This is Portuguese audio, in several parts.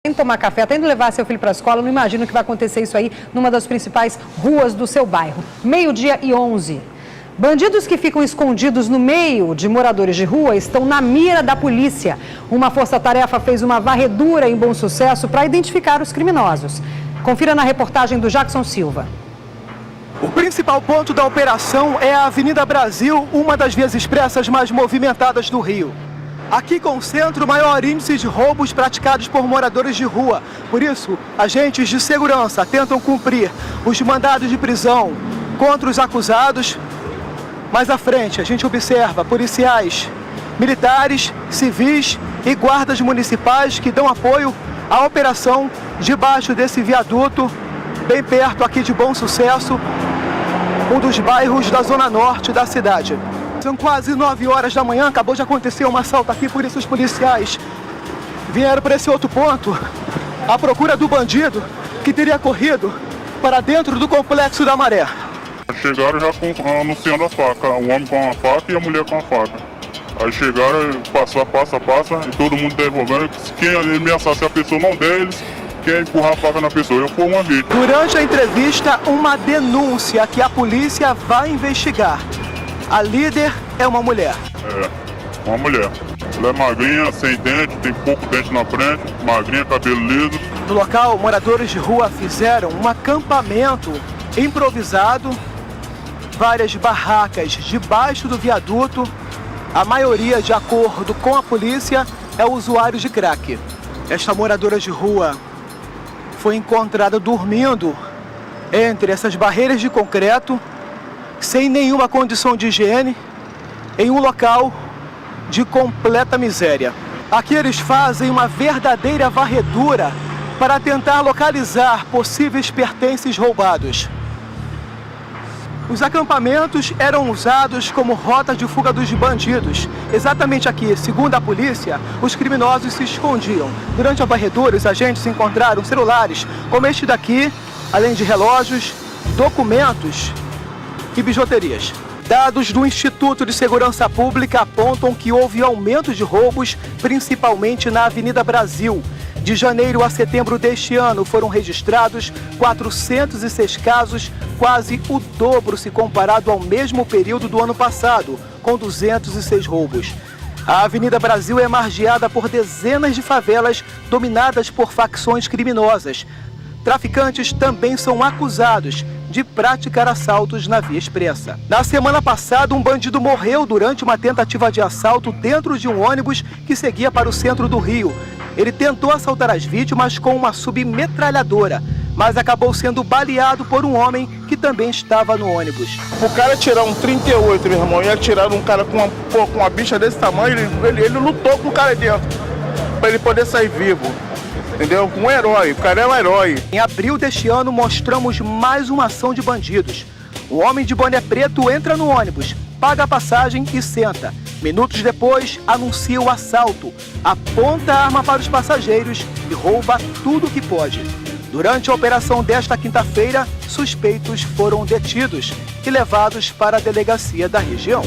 Tem que tomar café, até indo levar seu filho para a escola, não imagino que vai acontecer isso aí numa das principais ruas do seu bairro. 12:11. Bandidos que ficam escondidos no meio de moradores de rua estão na mira da polícia. Uma força-tarefa fez uma varredura em Bom Sucesso para identificar os criminosos. Confira na reportagem do Jackson Silva. O principal ponto da operação é a Avenida Brasil, uma das vias expressas mais movimentadas do Rio. Aqui concentra o maior índice de roubos praticados por moradores de rua. Por isso, agentes de segurança tentam cumprir os mandados de prisão contra os acusados. Mais à frente, a gente observa policiais, militares, civis e guardas municipais que dão apoio à operação debaixo desse viaduto, bem perto aqui de Bom Sucesso, um dos bairros da zona norte da cidade. São quase 9 horas da manhã, acabou de acontecer um assalto aqui, por isso os policiais vieram para esse outro ponto à procura do bandido que teria corrido para dentro do Complexo da Maré. Chegaram já anunciando a faca, o homem com a faca e a mulher com a faca. Aí chegaram, passa, e todo mundo devolvendo. Quem ameaçasse a pessoa não der, eles querem empurrar a faca na pessoa. Eu fui uma vez. Durante a entrevista, uma denúncia que a polícia vai investigar. A líder é uma mulher. É, uma mulher. Ela é magrinha, sem dente, tem pouco dente na frente, magrinha, cabelo liso. No local, moradores de rua fizeram um acampamento improvisado. Várias barracas debaixo do viaduto. A maioria, de acordo com a polícia, é usuário de crack. Esta moradora de rua foi encontrada dormindo entre essas barreiras de concreto, sem nenhuma condição de higiene, em um local de completa miséria. Aqui eles fazem uma verdadeira varredura para tentar localizar possíveis pertences roubados. Os acampamentos eram usados como rota de fuga dos bandidos. Exatamente aqui, segundo a polícia, os criminosos se escondiam. Durante a varredura, os agentes encontraram celulares como este daqui, além de relógios, documentos e bijuterias. Dados do Instituto de Segurança Pública apontam que houve aumento de roubos, principalmente na Avenida Brasil. De janeiro a setembro deste ano foram registrados 406 casos, quase o dobro se comparado ao mesmo período do ano passado, com 206 roubos. A Avenida Brasil é margeada por dezenas de favelas dominadas por facções criminosas. Traficantes também são acusados de praticar assaltos na via expressa. Na semana passada, um bandido morreu durante uma tentativa de assalto dentro de um ônibus que seguia para o centro do Rio. Ele tentou assaltar as vítimas com uma submetralhadora, mas acabou sendo baleado por um homem que também estava no ônibus. O cara tirar um 38, meu irmão, e atirar um cara com uma bicha desse tamanho, ele lutou com o cara dentro, para ele poder sair vivo. Entendeu? Um herói, o cara é um herói. Em abril deste ano, mostramos mais uma ação de bandidos. O homem de boné preto entra no ônibus, paga a passagem e senta. Minutos depois, anuncia o assalto, aponta a arma para os passageiros e rouba tudo o que pode. Durante a operação desta quinta-feira, suspeitos foram detidos e levados para a delegacia da região.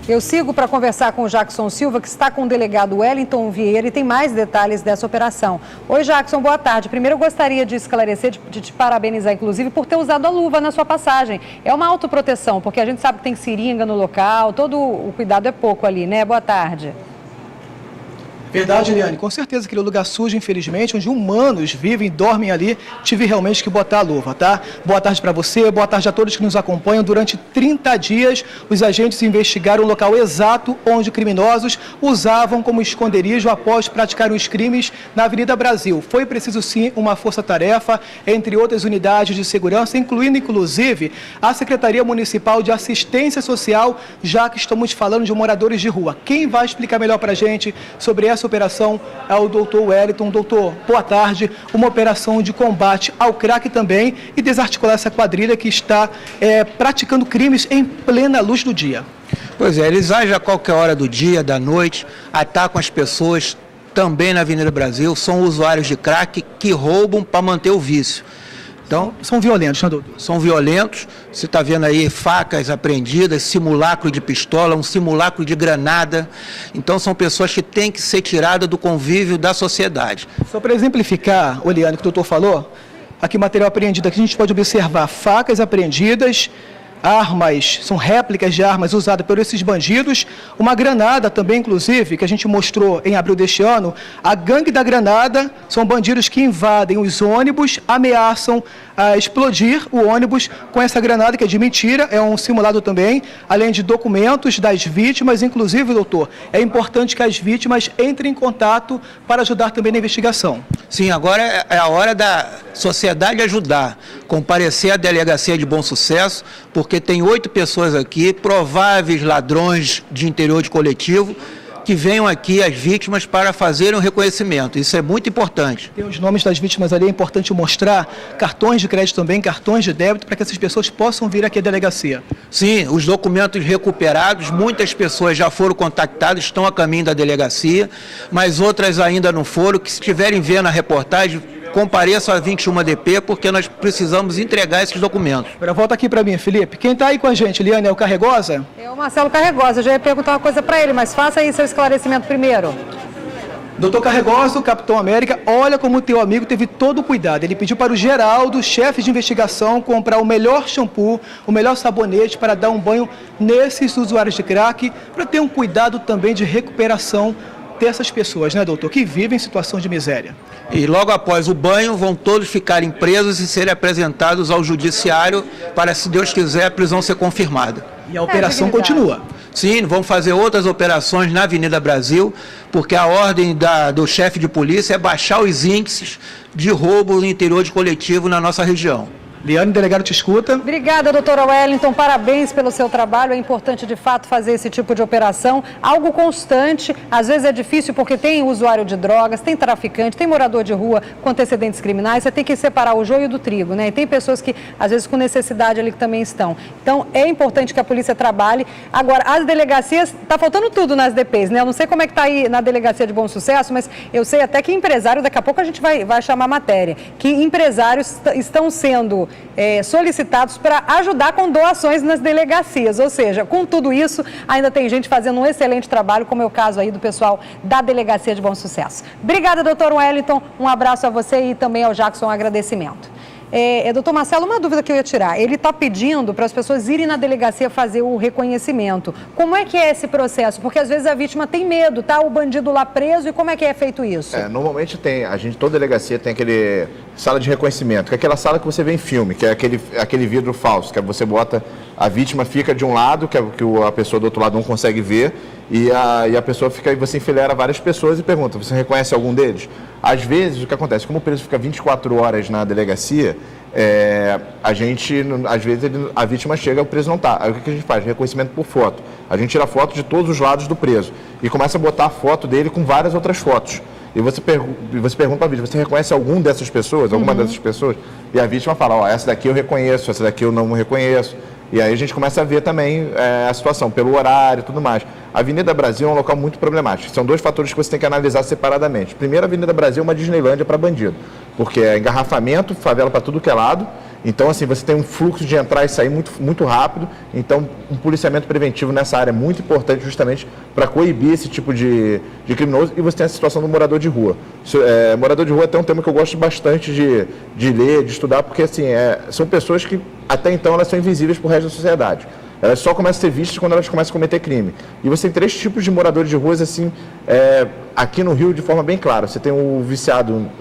Eu sigo para conversar com o Jackson Silva, que está com o delegado Wellington Vieira e tem mais detalhes dessa operação. Oi, Jackson, boa tarde. Primeiro, eu gostaria de esclarecer, de te parabenizar, inclusive, por ter usado a luva na sua passagem. É uma autoproteção, porque a gente sabe que tem seringa no local, todo o cuidado é pouco ali, né? Boa tarde. Verdade, Eliane. Com certeza aquele lugar sujo, infelizmente, onde humanos vivem, dormem ali, tive realmente que botar a luva, tá? Boa tarde para você, boa tarde a todos que nos acompanham. Durante 30 dias, os agentes investigaram o local exato onde criminosos usavam como esconderijo após praticarem os crimes na Avenida Brasil. Foi preciso, sim, uma força-tarefa, entre outras unidades de segurança, incluindo, inclusive, a Secretaria Municipal de Assistência Social, já que estamos falando de moradores de rua. Quem vai explicar melhor para a gente sobre essa operação é o doutor Wellington. Doutor, boa tarde. Uma operação de combate ao crack também e desarticular essa quadrilha que está praticando crimes em plena luz do dia. Pois é, eles agem a qualquer hora do dia, da noite, atacam as pessoas também na Avenida Brasil, são usuários de crack que roubam para manter o vício. Então, são violentos, né, doutor? São violentos, você está vendo aí facas apreendidas, simulacro de pistola, um simulacro de granada. Então são pessoas que têm que ser tiradas do convívio da sociedade. Só para exemplificar, Oliane, que o doutor falou, aqui material apreendido, aqui a gente pode observar facas apreendidas, armas, são réplicas de armas usadas por esses bandidos, uma granada também, inclusive, que a gente mostrou em abril deste ano. A gangue da granada são bandidos que invadem os ônibus, ameaçam explodir o ônibus com essa granada, que é de mentira, é um simulado também, além de documentos das vítimas. Inclusive, doutor, é importante que as vítimas entrem em contato para ajudar também na investigação. Sim, agora é a hora da sociedade ajudar, comparecer à delegacia de Bom Sucesso, porque tem 8 pessoas aqui, prováveis ladrões de interior de coletivo, que venham aqui as vítimas para fazerem o reconhecimento. Isso é muito importante. Tem os nomes das vítimas ali, é importante mostrar cartões de crédito também, cartões de débito, para que essas pessoas possam vir aqui à delegacia. Sim, os documentos recuperados, muitas pessoas já foram contactadas, estão a caminho da delegacia, mas outras ainda não foram, que se estiverem vendo a reportagem, compareçam a 21DP, porque nós precisamos entregar esses documentos. Agora volta aqui para mim, Felipe. Quem está aí com a gente, Liane, é o Carregosa? É o Marcelo Carregosa. Eu já ia perguntar uma coisa para ele, mas faça aí seu esclarecimento primeiro. Doutor Carregosa, o Capitão América, olha como o teu amigo teve todo o cuidado. Ele pediu para o Geraldo, chefe de investigação, comprar o melhor shampoo, o melhor sabonete para dar um banho nesses usuários de crack, para ter um cuidado também de recuperação dessas pessoas, né, doutor, que vivem em situação de miséria. E logo após o banho, vão todos ficarem presos e serem apresentados ao judiciário para, se Deus quiser, a prisão ser confirmada. E a operação continua. Sim, vamos fazer outras operações na Avenida Brasil, porque a ordem do chefe de polícia é baixar os índices de roubo no interior de coletivo na nossa região. Liane, delegado te escuta. Obrigada, doutora Wellington, parabéns pelo seu trabalho. É importante, de fato, fazer esse tipo de operação, algo constante. Às vezes é difícil porque tem usuário de drogas, tem traficante, tem morador de rua com antecedentes criminais. Você tem que separar o joio do trigo, né? E tem pessoas que, às vezes, com necessidade ali que também estão. Então, é importante que a polícia trabalhe. Agora, as delegacias, está faltando tudo nas DPs, né? Eu não sei como é que está aí na delegacia de Bom Sucesso, mas eu sei até que empresário, daqui a pouco a gente vai chamar matéria, que empresários estão sendo solicitados para ajudar com doações nas delegacias, ou seja, com tudo isso, ainda tem gente fazendo um excelente trabalho, como é o caso aí do pessoal da Delegacia de Bom Sucesso. Obrigada, doutor Wellington, um abraço a você e também ao Jackson, um agradecimento. Doutor Marcelo, uma dúvida que eu ia tirar, ele está pedindo para as pessoas irem na delegacia fazer o reconhecimento. Como é que é esse processo? Porque às vezes a vítima tem medo, tá? O bandido lá preso, e como é que é feito isso? Normalmente toda delegacia tem aquele sala de reconhecimento, que é aquela sala que você vê em filme, que é aquele vidro falso, que você bota, a vítima fica de um lado, que a pessoa do outro lado não consegue ver, e a pessoa fica, e você enfileira várias pessoas e pergunta, você reconhece algum deles? Às vezes, o que acontece, como o preso fica 24 horas na delegacia, às vezes a vítima chega, o preso não está. Aí o que a gente faz? Reconhecimento por foto. A gente tira foto de todos os lados do preso e começa a botar a foto dele com várias outras fotos. E você pergunta para a vítima, você reconhece alguma dessas pessoas? E a vítima fala, essa daqui eu reconheço, essa daqui eu não reconheço. E aí a gente começa a ver também a situação, pelo horário e tudo mais. A Avenida Brasil é um local muito problemático. São 2 fatores que você tem que analisar separadamente. Primeiro, a Avenida Brasil é uma Disneylândia para bandido, porque é engarrafamento, favela para tudo que é lado. Então, assim, você tem um fluxo de entrar e sair muito, muito rápido. Então, um policiamento preventivo nessa área é muito importante justamente para coibir esse tipo de criminoso. E você tem a situação do morador de rua. Morador de rua é até um tema que eu gosto bastante de ler, de estudar, porque, assim, são pessoas que, até então, elas são invisíveis para o resto da sociedade. Elas só começam a ser vistas quando elas começam a cometer crime. E você tem 3 tipos de moradores de ruas, assim, aqui no Rio, de forma bem clara. Você tem o viciado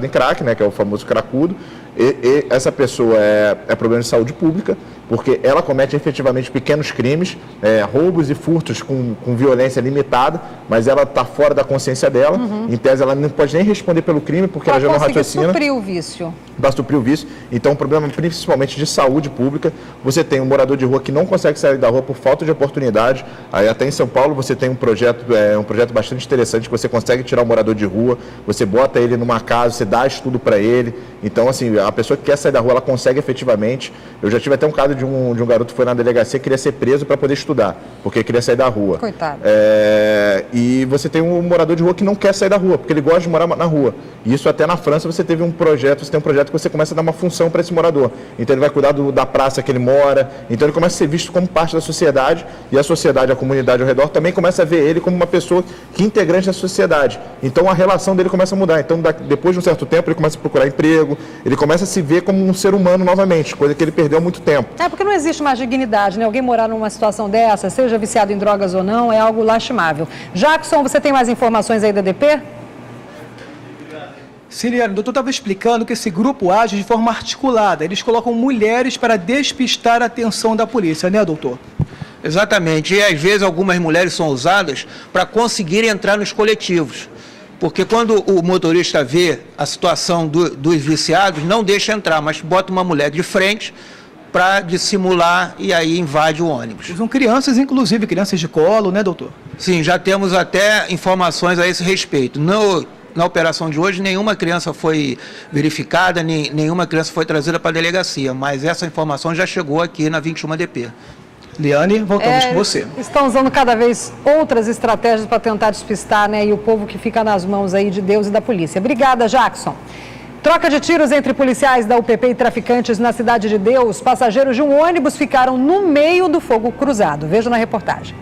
em crack, né, que é o famoso cracudo. E essa pessoa é problema de saúde pública, porque ela comete efetivamente pequenos crimes, roubos e furtos com violência limitada, mas ela está fora da consciência dela. Em tese, ela não pode nem responder pelo crime, porque ela já não raciocina. Para suprir o vício. Para suprir o vício. Então, um problema principalmente de saúde pública. Você tem um morador de rua que não consegue sair da rua por falta de oportunidade. Aí, até em São Paulo, você tem um projeto bastante interessante, que você consegue tirar o morador de rua, você bota ele numa casa, você dá estudo para ele. Então, assim, a pessoa que quer sair da rua, ela consegue efetivamente. Eu já tive até um caso de um garoto que foi na delegacia, queria ser preso para poder estudar, porque queria sair da rua. Coitado. E você tem um morador de rua que não quer sair da rua, porque ele gosta de morar na rua. E isso até na França você tem um projeto que você começa a dar uma função para esse morador. Então ele vai cuidar da praça que ele mora, então ele começa a ser visto como parte da sociedade, e a sociedade, a comunidade ao redor também começa a ver ele como uma pessoa que é integrante da sociedade. Então a relação dele começa a mudar. Então depois de um certo tempo ele começa a procurar emprego, ele começa a se ver como um ser humano novamente, coisa que ele perdeu há muito tempo. Porque não existe mais dignidade, né? Alguém morar numa situação dessa, seja viciado em drogas ou não, é algo lastimável. Jackson, você tem mais informações aí da DP? Ciliane, o doutor estava explicando que esse grupo age de forma articulada. Eles colocam mulheres para despistar a atenção da polícia, né, doutor? Exatamente. E às vezes algumas mulheres são usadas para conseguir entrar nos coletivos. Porque quando o motorista vê a situação dos viciados, não deixa entrar, mas bota uma mulher de frente para dissimular e aí invade o ônibus. Usam crianças, inclusive, crianças de colo, né, doutor? Sim, já temos até informações a esse respeito. Na operação de hoje, nenhuma criança foi verificada, nenhuma criança foi trazida para a delegacia, mas essa informação já chegou aqui na 21 DP. Liane, voltamos com você. Estão usando cada vez outras estratégias para tentar despistar, né, e o povo que fica nas mãos aí de Deus e da polícia. Obrigada, Jackson. Troca de tiros entre policiais da UPP e traficantes na Cidade de Deus. Passageiros de um ônibus ficaram no meio do fogo cruzado. Veja na reportagem.